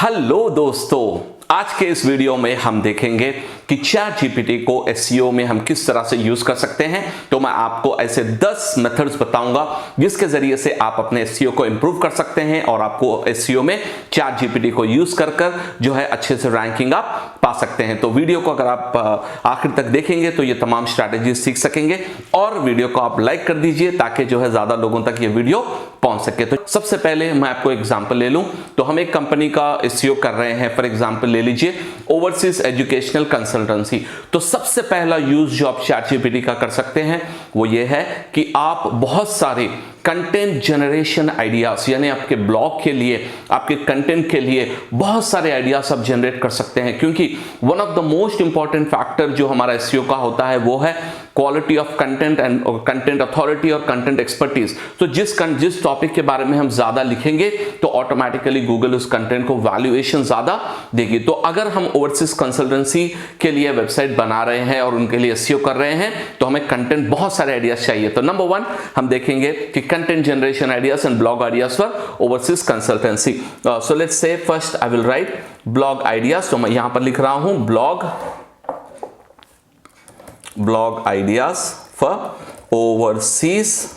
Hello दोस्तों, आज के इस वीडियो में हम देखेंगे कि चैट जीपीटी को एसईओ में हम किस तरह से यूज कर सकते हैं। तो मैं आपको ऐसे 10 मेथड्स बताऊंगा जिसके जरिए से आप अपने एसईओ को इंप्रूव कर सकते हैं और आपको एसईओ में चैट जीपीटी को यूज कर जो है अच्छे से रैंकिंग आप पा सकते हैं। तो वीडियो को अगर आप आखिर तक देखेंगे तो ये तमाम स्ट्रैटेजी सीख सकेंगे और वीडियो को आप लाइक कर दीजिए ताकि जो है ज्यादा लोगों तक ये वीडियो पहुंच सके। तो सबसे पहले मैं आपको एग्जांपल ले लूं तो हम एक कंपनी का एसईओ कर रहे हैं। फॉर एग्जांपल ले लीजिए ओवरसीज एजुकेशनल कंसल्टेंसी। तो सबसे पहला यूज जो आप चैट जीपीटी का कर सकते हैं वो ये है कि आप बहुत सारे कंटेंट जनरेशन आइडियाज यानी आपके ब्लॉग के लिए, आपके कंटेंट के लिए बहुत सारे आइडियाज आप जनरेट कर सकते हैं, क्योंकि one of the most important factor जो हमारा एसईओ का होता है वो है quality of content and content authority और कंटेंट एक्सपर्टीज। तो जिस टॉपिक के बारे में हम ज्यादा लिखेंगे तो ऑटोमेटिकली गूगल उस कंटेंट को वैल्यूएशन ज्यादा देगी। तो अगर हम ओवरसीज कंसल्टेंसी के लिए वेबसाइट बना रहे हैं और उनके लिए एसईओ कर रहे हैं तो हमें कंटेंट बहुत सारे आइडियाज चाहिए। तो नंबर 1 हम देखेंगे कि content generation ideas and blog ideas for overseas consultancy. So let's say first I will write blog ideas. तो मैं यहां पर लिख रहा हूं blog ideas for overseas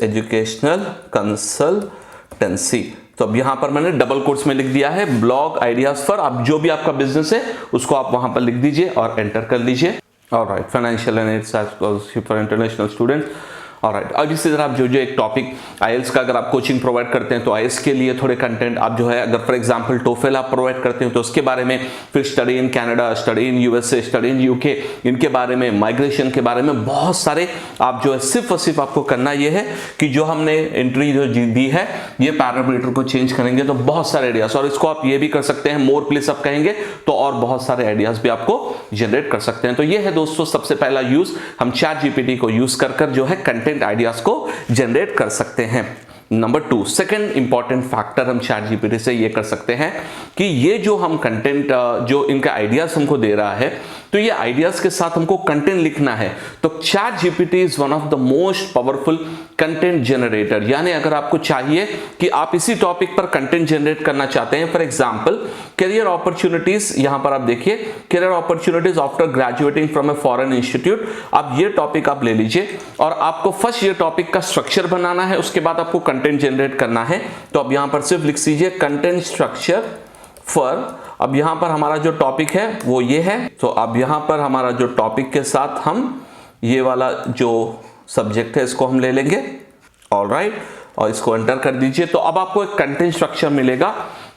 educational consultancy. तो अब यहां पर मैंने डबल कोट्स में लिख दिया है ब्लॉग आइडियाज फॉर, आप जो भी आपका बिजनेस है उसको आप वहां पर लिख दीजिए और एंटर कर लीजिए। Alright, financial and scholarship for international students. Alright, और इसी तरह आप जो एक टॉपिक आईएलटीएस का अगर आप कोचिंग प्रोवाइड करते हैं तो आईएलटीएस के लिए थोड़े कंटेंट आप जो है, अगर फॉर एग्जांपल टोफेल आप प्रोवाइड करते हैं तो उसके बारे में, फिर study in Canada, study in USA, study in UK, इनके बारे में, माइग्रेशन के बारे में बहुत सारे आप जो है सिर्फ और सिर्फ आपको करना यह है कि जो हमने एंट्री जो दी है ये पैरामीटर को चेंज करेंगे तो बहुत सारे आइडियाज, और इसको आप ये भी कर सकते हैं मोर प्लीज आप कहेंगे तो और बहुत सारे आइडियाज भी आपको जनरेट कर सकते हैं। तो ये है दोस्तों सबसे पहला यूज, हम चैट जीपीटी को यूज कर जो है कंटेंट आइडियाज को जनरेट कर सकते हैं। नंबर 2, सेकेंड इंपॉर्टेंट फैक्टर हम चैट जीपीटी से ये कर सकते हैं कि ये जो हम कंटेंट जो इनका आइडियाज हमको दे रहा है तो ये आइडियाज के साथ हमको कंटेंट लिखना है। तो chat GPT is one of the most powerful content generator. यानी अगर आपको चाहिए कि आप इसी टॉपिक पर कंटेंट जनरेट करना चाहते हैं, फॉर एग्जांपल करियर अपॉर्चुनिटीज, यहां पर आप देखिए career opportunities after graduating from a foreign institute. अब ये टॉपिक आप ले लीजिए और आपको फर्स्ट ये टॉपिक का स्ट्रक्चर बनाना है, उसके बाद आपको कंटेंट जनरेट करना है। तो अब यहां पर सिर्फ लिख दीजिए कंटेंट स्ट्रक्चर फॉर, अब यहां पर हमारा जो टॉपिक है वो ये है। तो अब यहां पर हमारा जो टॉपिक के साथ हम ये वाला जो सब्जेक्ट है इसको हम ले लेंगे। ऑलराइट, और इसको एंटर कर दीजिए। तो अब आपको एक कंटेंट स्ट्रक्चर मिलेगा,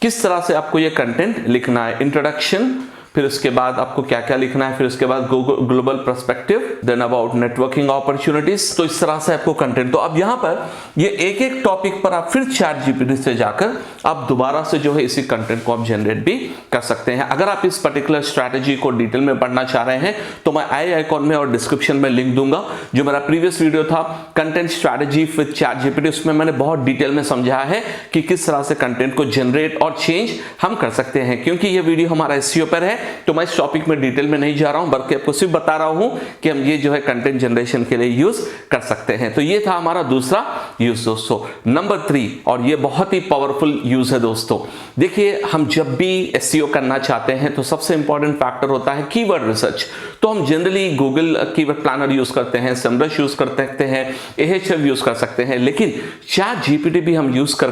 किस तरह से आपको ये कंटेंट लिखना है। इंट्रोडक्शन, फिर उसके बाद आपको क्या क्या लिखना है, फिर उसके बाद global perspective, then about networking opportunities. तो इस तरह से आपको कंटेंट, तो अब यहां पर ये एक एक टॉपिक पर आप फिर चैट जीपीटी से जाकर आप दोबारा से जो है इसी कंटेंट को आप जनरेट भी कर सकते हैं। अगर आप इस पर्टिकुलर स्ट्रैटेजी को डिटेल में पढ़ना चाह रहे हैं तो मैं आई आइकॉन में और डिस्क्रिप्शन में लिंक दूंगा, जो मेरा प्रीवियस वीडियो था content strategy with chat GPT, उसमें मैंने बहुत डिटेल में समझाया है कि किस तरह से कंटेंट को जनरेट और चेंज हम कर सकते हैं। क्योंकि ये वीडियो हमारा एसईओ पर है तो मैं इस टॉपिक में डिटेल में नहीं जा रहा हूं, बल्कि आपको सिर्फ बता रहा हूं कि हम ये जो है कंटेंट जनरेशन के लिए यूज कर सकते हैं। तो ये था हमारा दूसरा यूज दोस्तों। नंबर 3, और ये बहुत ही पावरफुल यूज है दोस्तों। देखिए, हम जब भी एसईओ करना चाहते हैं तो सबसे इंपॉर्टेंट फैक्टर होता है कीवर्ड रिसर्च। तो हम generally Google keyword planner use करते हैं, समरश यूज कर सकते हैं, एएचएफ यूज कर सकते हैं, लेकिन चैट जीपीटी भी हम यूज कर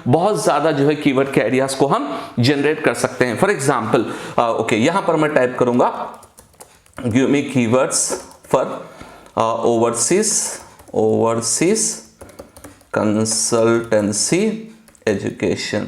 बहुत ज्यादा जो है कीवर्ड के आइडियाज को हम जनरेट कर सकते हैं। फॉर एग्जाम्पल ओके, यहां पर मैं टाइप करूंगा give me keywords for overseas consultancy education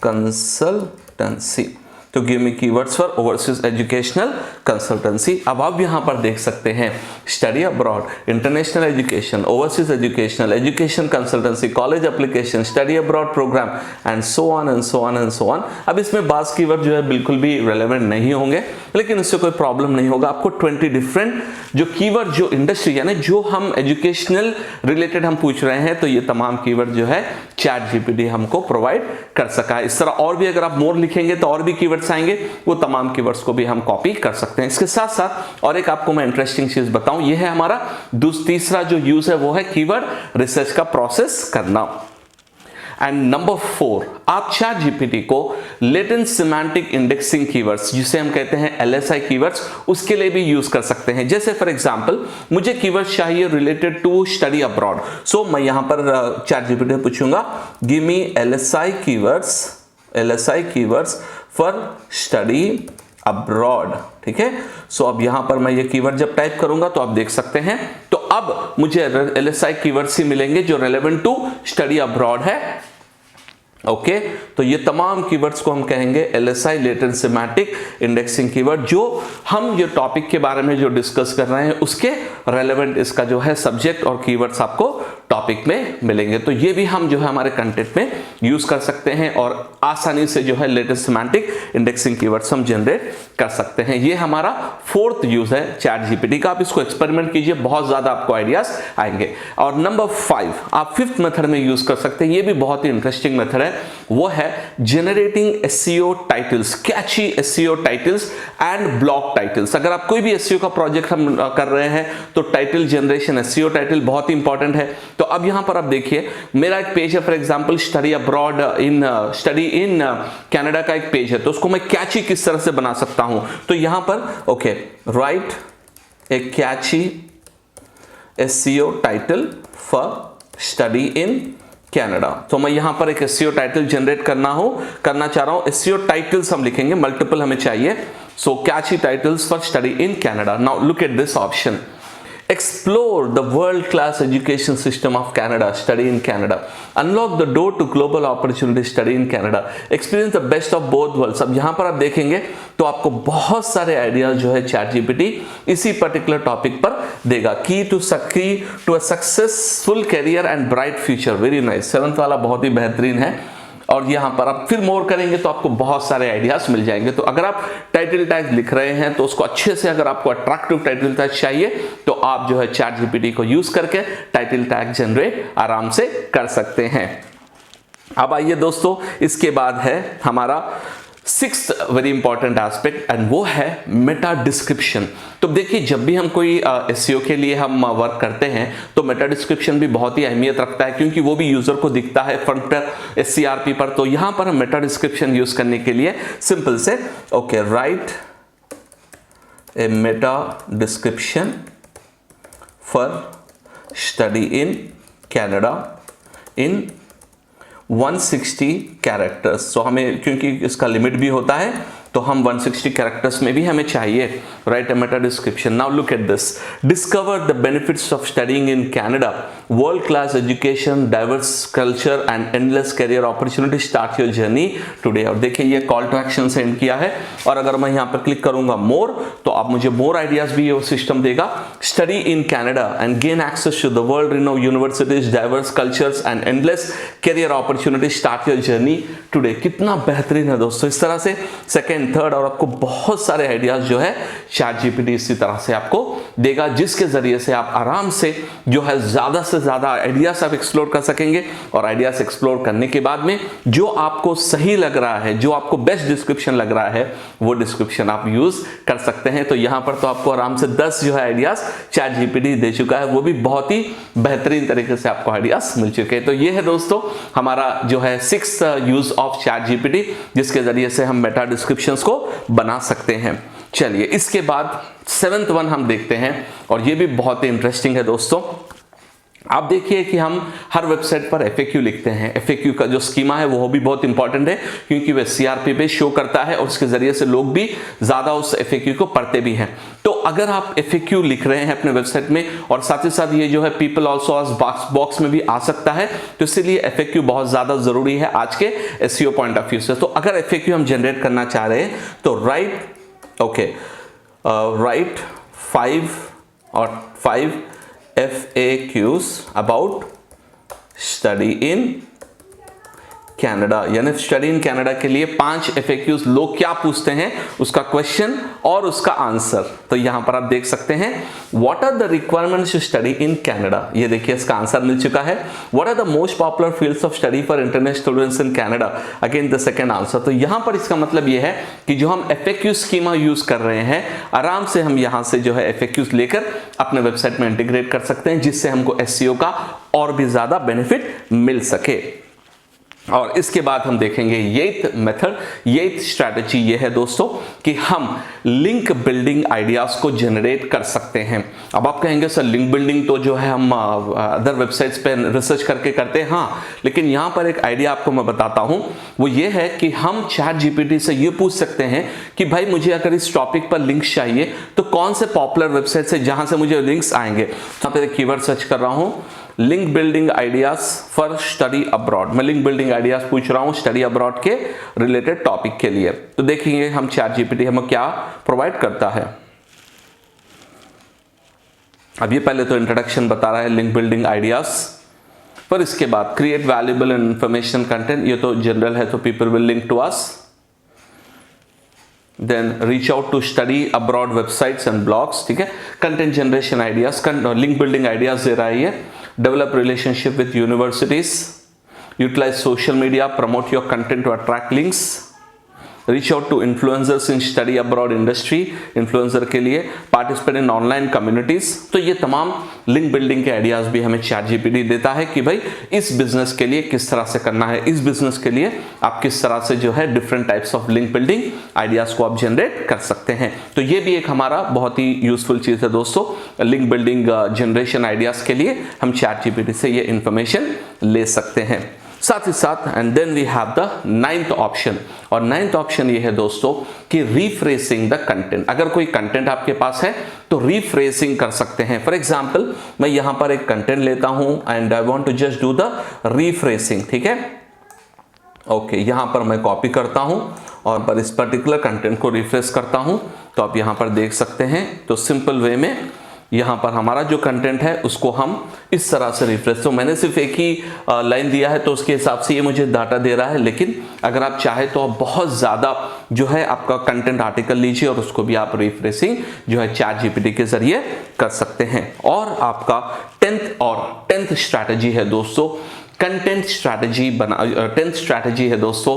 consultancy. तो give me keywords for overseas educational consultancy. अब आप यहां पर देख सकते हैं study abroad, international education, overseas education consultancy, college application, study abroad program and so on and so on and so on. अब इसमें बास कीवर्ड जो है बिल्कुल भी रेलेवेंट नहीं होंगे, लेकिन इससे कोई प्रॉब्लम नहीं होगा। आपको 20 डिफरेंट जो कीवर्ड जो इंडस्ट्री यानी जो हम एजुकेशनल रिलेटेड हम पूछ रहे हैं तो ये तमाम कीवर्ड जो है चैट जीपीटी हमको प्रोवाइड कर सका है। इस तरह और भी अगर आप मोर लिखेंगे तो और भी कीवर्ड्स आएंगे, वो तमाम कीवर्ड्स को भी हम कॉपी कर सकते हैं। इसके साथ साथ और एक आपको मैं इंटरेस्टिंग चीज बताऊं, ये है हमारा तीसरा जो यूज है वो है कीवर्ड रिसर्च का प्रोसेस करना। एंड नंबर 4, आप चैट जीपीटी को लेटेंट सिमेंटिक इंडेक्सिंग कीवर्ड्स, जिसे हम कहते हैं LSI कीवर्ड्स, उसके लिए भी यूज कर सकते हैं। जैसे फॉर एग्जांपल मुझे कीवर्ड्स चाहिए रिलेटेड टू स्टडी अब्रॉड, सो मैं यहां पर चैट जीपीटी से पूछूंगा give me LSI keywords for study abroad. ठीक है, सो अब यहां पर मैं ये कीवर्ड जब टाइप करूंगा तो आप देख सकते हैं, तो अब मुझे LSI कीवर्ड्स ही मिलेंगे जो रेलेवेंट टू स्टडी अब्रॉड है। ओके, तो ये तमाम कीवर्ड्स को हम कहेंगे LSI latent semantic indexing keyword, जो हम ये टॉपिक के बारे में जो डिस्कस कर रहे हैं उसके रेलेवेंट इसका जो है सब्जेक्ट और कीवर्ड्स आपको टॉपिक में मिलेंगे। तो ये भी हम जो है हमारे कंटेंट में यूज कर सकते हैं और आसानी से जो है लेटेस्ट सिमेंटिक इंडेक्सिंग कीवर्ड्स हम जनरेट कर सकते हैं। ये हमारा 4th यूज है चैट जीपीटी का। आप इसको एक्सपेरिमेंट कीजिए, बहुत ज्यादा आपको आइडियाज आएंगे। और नंबर 5, आप 5th मेथड में यूज कर सकते हैं, ये भी बहुत ही इंटरेस्टिंग मेथड है, वो है generating SEO titles, catchy SEO titles and blog titles. अगर आप कोई भी SEO का प्रोजेक्ट हम कर रहे हैं तो टाइटल जनरेशन, SEO टाइटल बहुत ही इंपॉर्टेंट है। तो अब यहां पर आप देखिए, मेरा एक पेज है for example study abroad study in Canada का एक पेज है, तो उसको मैं कैची किस तरह से बना सकता हूं। तो यहां पर okay, write a catchy SEO title for study in Canada. तो मैं यहां पर एक SEO टाइटल जनरेट करना चाह रहा हूं। SEO टाइटल्स हम लिखेंगे, मल्टीपल हमें चाहिए, so catchy titles for study in Canada. Now look at this option, explore the world-class education system of Canada, study in Canada, unlock the door to global opportunity, study in Canada, experience the best of both worlds। अब यहां पर आप देखेंगे तो आपको बहुत सारे ideas जो है चैट जीपीटी इसी पर्टिकुलर टॉपिक पर देगा। Key to a successful career and bright future, very nice, 7th वाला बहुत ही बेहतरीन है। और यहां पर आप फिर मोर करेंगे तो आपको बहुत सारे आइडियाज मिल जाएंगे। तो अगर आप टाइटल टैग लिख रहे हैं तो उसको अच्छे से, अगर आपको अट्रैक्टिव टाइटल टैग चाहिए तो आप जो है चैट जीपीटी को यूज करके टाइटल टैग जनरेट आराम से कर सकते हैं। अब आइए दोस्तों, इसके बाद है हमारा 6th very important aspect, and वो है मेटा डिस्क्रिप्शन। तो देखिए, जब भी हम कोई SEO के लिए हम वर्क करते हैं तो मेटा डिस्क्रिप्शन भी बहुत ही अहमियत रखता है, क्योंकि वो भी यूजर को दिखता है फ्रंट पर SCRP पर। तो यहां पर हम मेटा डिस्क्रिप्शन यूज करने के लिए सिंपल से okay, write A Meta description for study in Canada in 160 characters. तो हमें, क्योंकि इसका लिमिट भी होता है, तो हम 160 कैरेक्टर्स में भी हमें चाहिए। Right A Meta description. Now look at this, discover the benefits of studying in Canada, world class education, diverse culture and endless career opportunity, start your journey today. और देखिए, ये कॉल टू एक्शन सेंड किया है, और अगर मैं यहां पर क्लिक करूंगा मोर, तो आप मुझे मोर आइडियाज भी ये सिस्टम देगा। Study in Canada and gain access to the world renowned universities, diverse cultures and endless career opportunity, start your journey today. कितना बेहतरीन है दोस्तों। इस तरह से सेकेंड, थर्ड और आपको बहुत सारे आइडियाज जो है चैट जीपीटी इसी तरह से आपको देगा, जिसके जरिए से आप आराम से जो है ज्यादा से ज्यादा आइडियाज आप एक्सप्लोर कर सकेंगे। और आइडियाज एक्सप्लोर करने के बाद में जो आपको सही लग रहा है, जो आपको बेस्ट डिस्क्रिप्शन लग रहा है, वो डिस्क्रिप्शन आप यूज कर सकते हैं। तो यहां पर तो आपको आराम से 10 जो है आइडियाज चैट जीपीटी दे चुका है, वो भी बहुत ही बेहतरीन तरीके से आपको आइडियाज मिल चुके हैं। तो ये है दोस्तों हमारा जो है 6th use of chat GPT, जिसके जरिए से हम मेटा डिस्क्रिप्शन को बना सकते हैं। चलिए, इसके बाद 7th वन हम देखते हैं, और ये भी बहुत ही इंटरेस्टिंग है दोस्तों। आप देखिए कि हम हर वेबसाइट पर FAQ लिखते हैं। FAQ का जो स्कीमा है वो भी बहुत इंपॉर्टेंट है, क्योंकि वह CRP पे शो करता है और उसके जरिए से लोग भी ज्यादा उस FAQ को पढ़ते भी हैं। तो अगर आप FAQ लिख रहे हैं अपने वेबसाइट में, और साथ ही साथ ये जो है पीपल ऑल्सो आस्क बॉक्स में भी आ सकता है, तो इसीलिए FAQ बहुत ज्यादा जरूरी है आज के SEO पॉइंट ऑफ व्यू से। तो अगर FAQ हम जनरेट करना चाह रहे हैं तो right 5 FAQs about study in Canada, यानी स्टडी इन कनाडा के लिए 5 FAQs लोग क्या पूछते हैं, उसका क्वेश्चन और उसका आंसर। तो यहां पर आप देख सकते हैं what are the requirements to study in Canada, ये देखिए इसका आंसर मिल चुका है। What are the most popular fields of study for international students in Canada, again the second answer. तो यहां पर इसका मतलब ये है कि जो हम FAQ स्कीमा यूज कर रहे हैं, आराम से हम यहां से जो है FAQs लेकर अपने वेबसाइट में इंटीग्रेट कर सकते हैं, जिससे हमको SEO का और भी ज्यादा बेनिफिट मिल सके। और इसके बाद हम देखेंगे येथ मेथड, येथ स्ट्रैटेजी ये है दोस्तों कि हम लिंक बिल्डिंग आइडियाज को जनरेट कर सकते हैं। अब आप कहेंगे सर लिंक बिल्डिंग तो जो है हम अदर वेबसाइट्स पे रिसर्च करके करते हैं, हाँ, लेकिन यहां पर एक आइडिया आपको मैं बताता हूं, वो ये है कि हम ChatGPT से ये पूछ सकते हैं कि भाई मुझे अगर इस टॉपिक पर लिंक्स चाहिए तो कौन से पॉपुलर वेबसाइट से जहां से मुझे लिंक्स आएंगे। यहां पर कीवर्ड सर्च कर रहा हूं, link building ideas for study abroad. मैं लिंक बिल्डिंग आइडियाज पूछ रहा हूं स्टडी अब्रॉड के रिलेटेड टॉपिक के लिए। तो देखेंगे हम ChatGPT हमें क्या प्रोवाइड करता है। अब ये पहले तो इंट्रोडक्शन बता रहा है लिंक बिल्डिंग आइडियाज, पर इसके बाद create valuable and information content, ये तो जनरल है तो people will link to us. Then reach out to study abroad websites and blogs, ठीक है। Content generation ideas, link building ideas दे रहा है ये। Develop relationship with universities, utilize social media, promote your content to attract links, reach out to influencers in study abroad industry, influencer के लिए participate in online communities। तो ये तमाम link building के आइडियाज भी हमें ChatGPT देता है कि भाई इस बिजनेस के लिए किस तरह से करना है, इस बिजनेस के लिए आप किस तरह से जो है different types of link building ideas को आप जनरेट कर सकते हैं। तो ये भी एक हमारा बहुत ही यूजफुल चीज है दोस्तों, लिंक बिल्डिंग जनरेशन आइडियाज के लिए हम ChatGPT से ये इंफॉर्मेशन ले सकते हैं। साथ ही साथ and then we have the 9th option, और 9th ऑप्शन ये है दोस्तों कि रीफ्रेसिंग द कंटेंट। अगर कोई कंटेंट आपके पास है तो रीफ्रेसिंग कर सकते हैं। फॉर एग्जांपल मैं यहां पर एक कंटेंट लेता हूं and I want to just do the rephrasing, ठीक है। ओके, यहां पर मैं कॉपी करता हूं और पर इस पर्टिकुलर कंटेंट को रिफ्रेश करता हूं, तो आप यहां पर देख सकते हैं। तो सिंपल वे में यहां पर हमारा जो कंटेंट है उसको हम इस तरह से रिफ्रेश, तो मैंने सिर्फ एक ही लाइन दिया है तो उसके हिसाब से ये मुझे डाटा दे रहा है, लेकिन अगर आप चाहे तो आप बहुत ज्यादा जो है आपका कंटेंट आर्टिकल लीजिए और उसको भी आप रिफ्रेशिंग जो है ChatGPT के जरिए कर सकते हैं। और आपका 10th स्ट्रैटेजी है दोस्तों कंटेंट स्ट्रैटेजी 10th स्ट्रैटेजी है दोस्तों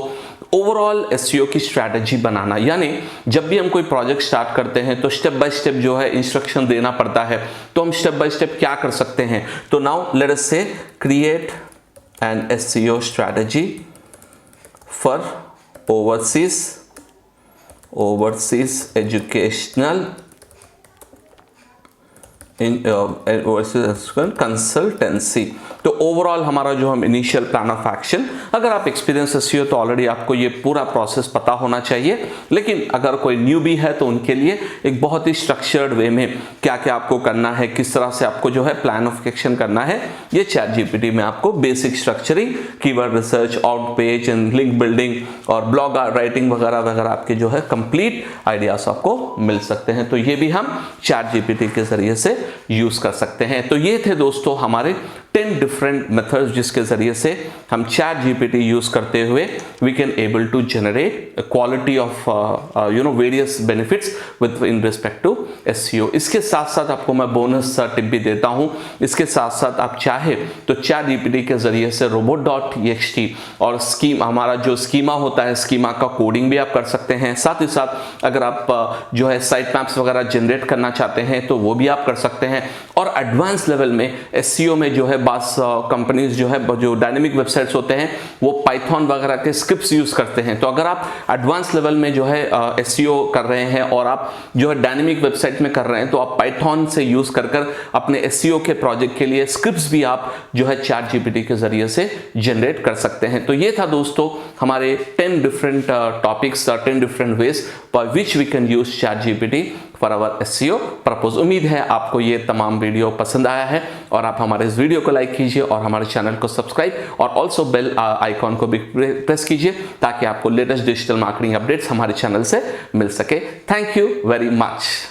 ओवरऑल SEO की स्ट्रैटेजी बनाना। यानी जब भी हम कोई प्रोजेक्ट स्टार्ट करते हैं तो स्टेप बाय स्टेप जो है इंस्ट्रक्शन देना पड़ता है, तो हम स्टेप बाय स्टेप क्या कर सकते हैं। तो नाउ लेट अस से create an SEO strategy for overseas educational consultancy. तो ओवरऑल हमारा जो हम इनिशियल प्लान ऑफ एक्शन, अगर आप एक्सपीरियंस SEO तो ऑलरेडी आपको ये पूरा प्रोसेस पता होना चाहिए, लेकिन अगर कोई न्यूबी है तो उनके लिए एक बहुत ही स्ट्रक्चर्ड वे में क्या क्या आपको करना है, किस तरह से आपको जो है प्लान ऑफ एक्शन करना है, ये ChatGPT में आपको basic structuring, keyword research, out page and link building और ब्लॉग राइटिंग वगैरह वगैरह आपके जो है कंप्लीट आइडियाज आपको मिल सकते हैं। तो ये भी हम ChatGPT के जरिए से यूज कर सकते हैं। तो ये थे दोस्तों हमारे 10 डिफरेंट मेथड्स जिसके जरिए से हम ChatGPT यूज करते हुए we can able to generate quality of various benefits with in respect to SEO। इसके साथ साथ आपको मैं बोनस टिप भी देता हूं। इसके साथ साथ आप चाहे तो ChatGPT के जरिए से robot.txt और स्कीम, हमारा जो स्कीमा होता है, स्कीमा का कोडिंग भी आप कर सकते हैं। साथ ही साथ अगर आप जो है साइट मैप्स वगैरह जनरेट करना चाहते हैं तो वो भी आप कर सकते हैं। और एडवांस लेवल में SEO में जो है बास कंपनीज जो है जो डायनेमिक वेबसाइट्स होते हैं वो पाइथन वगैरह के स्क्रिप्ट्स यूज करते हैं। तो अगर आप एडवांस लेवल में जो है SEO कर रहे हैं और आप जो है डायनेमिक वेबसाइट में कर रहे हैं तो आप पाइथन से यूज कर अपने SEO के प्रोजेक्ट के लिए स्क्रिप्ट्स भी आप जो है ChatGPT के जरिए से जनरेट कर सकते हैं। तो ये था दोस्तों हमारे 10 different topics, 10 different ways by which we can use ChatGPT for our SEO purpose. उम्मीद है आपको ये तमाम वीडियो पसंद आया है और आप हमारे इस वीडियो को लाइक कीजिए और हमारे चैनल को सब्सक्राइब और ऑल्सो बेल आइकॉन को भी प्रेस कीजिए ताकि आपको लेटेस्ट डिजिटल मार्केटिंग अपडेट्स हमारे चैनल से मिल सके। Thank you very much.